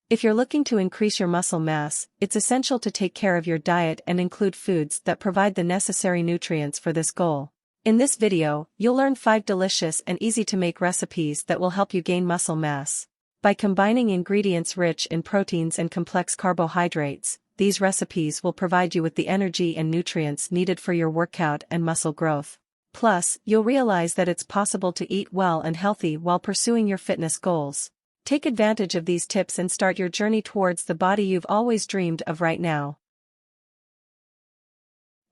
If you're looking to increase your muscle mass, it's essential to take care of your diet and include foods that provide the necessary nutrients for this goal. In this video, you'll learn 5 delicious and easy-to-make recipes that will help you gain muscle mass. By combining ingredients rich in proteins and complex carbohydrates, these recipes will provide you with the energy and nutrients needed for your workout and muscle growth. Plus, you'll realize that it's possible to eat well and healthy while pursuing your fitness goals. Take advantage of these tips and start your journey towards the body you've always dreamed of right now.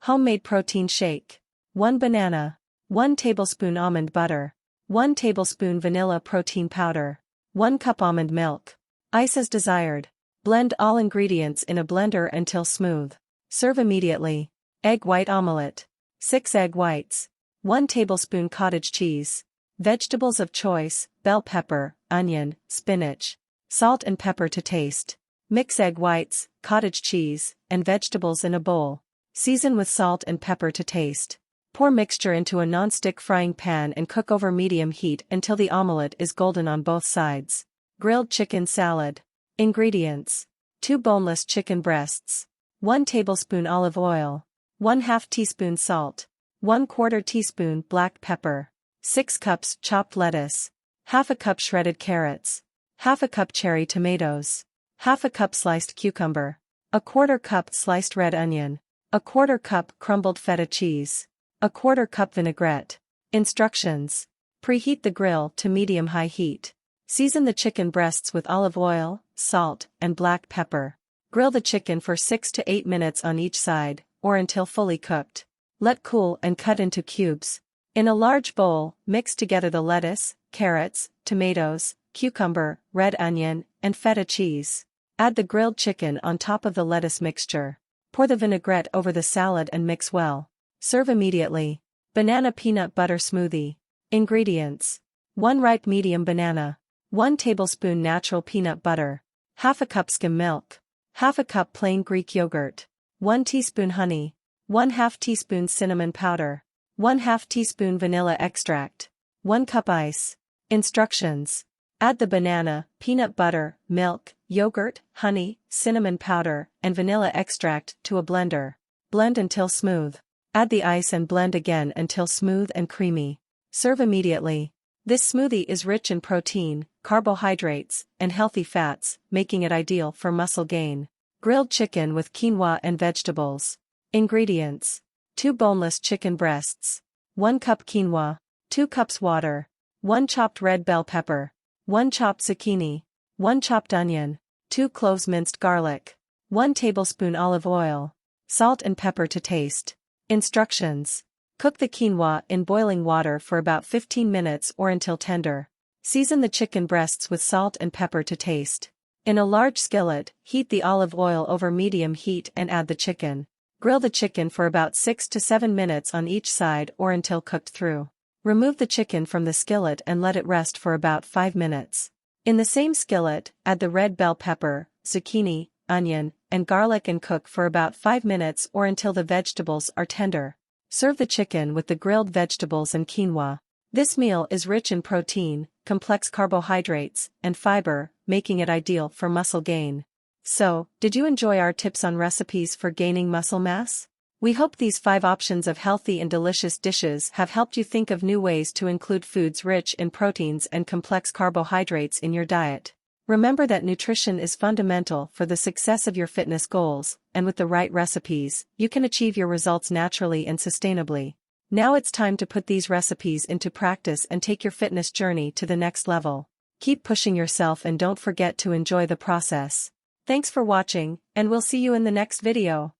Homemade protein shake. 1 banana. 1 tablespoon almond butter. 1 tablespoon vanilla protein powder. 1 cup almond milk. Ice as desired. Blend all ingredients in a blender until smooth. Serve immediately. Egg white omelette. 6 egg whites. 1 tablespoon cottage cheese. Vegetables of choice: bell pepper, onion, spinach. Salt and pepper to taste. Mix egg whites, cottage cheese, and vegetables in a bowl. Season with salt and pepper to taste. Pour mixture into a non-stick frying pan and cook over medium heat until the omelette is golden on both sides. Grilled chicken salad. Ingredients: 2 boneless chicken breasts. 1 tablespoon olive oil. 1/2 teaspoon salt. 1/4 teaspoon black pepper. 6 cups chopped lettuce. 1/2 cup shredded carrots. 1/2 cup cherry tomatoes. 1/2 cup sliced cucumber. 1/4 cup sliced red onion. 1/4 cup crumbled feta cheese. 1/4 cup vinaigrette. Instructions: preheat the grill to medium-high heat. Season the chicken breasts with olive oil, salt, and black pepper. Grill the chicken for 6 to 8 minutes on each side, or until fully cooked. Let cool and cut into cubes. In a large bowl, mix together the lettuce, carrots, tomatoes, cucumber, red onion, and feta cheese. Add the grilled chicken on top of the lettuce mixture. Pour the vinaigrette over the salad and mix well. Serve immediately. Banana peanut butter smoothie. Ingredients: 1 ripe medium banana. 1 tablespoon natural peanut butter. 1/2 cup skim milk. 1/2 cup plain Greek yogurt. 1 teaspoon honey. 1/2 teaspoon cinnamon powder. 1/2 teaspoon vanilla extract. 1 cup ice. Instructions: add the banana, peanut butter, milk, yogurt, honey, cinnamon powder, and vanilla extract to a blender. Blend until smooth. Add the ice and blend again until smooth and creamy. Serve immediately. This smoothie is rich in protein, carbohydrates, and healthy fats, making it ideal for muscle gain. Grilled chicken with quinoa and vegetables. Ingredients: 2 boneless chicken breasts. 1 cup quinoa. 2 cups water. 1 chopped red bell pepper. 1 chopped zucchini. 1 chopped onion. 2 cloves minced garlic. 1 tablespoon olive oil. Salt and pepper to taste. Instructions: cook the quinoa in boiling water for about 15 minutes or until tender. Season the chicken breasts with salt and pepper to taste. In a large skillet, heat the olive oil over medium heat and add the chicken. Grill the chicken for about 6 to 7 minutes on each side or until cooked through. Remove the chicken from the skillet and let it rest for about 5 minutes. In the same skillet, add the red bell pepper, zucchini, onion, and garlic and cook for about 5 minutes or until the vegetables are tender. Serve the chicken with the grilled vegetables and quinoa. This meal is rich in protein, complex carbohydrates, and fiber, making it ideal for muscle gain. So, did you enjoy our tips on recipes for gaining muscle mass? We hope these 5 options of healthy and delicious dishes have helped you think of new ways to include foods rich in proteins and complex carbohydrates in your diet. Remember that nutrition is fundamental for the success of your fitness goals, and with the right recipes, you can achieve your results naturally and sustainably. Now it's time to put these recipes into practice and take your fitness journey to the next level. Keep pushing yourself and don't forget to enjoy the process. Thanks for watching, and we'll see you in the next video.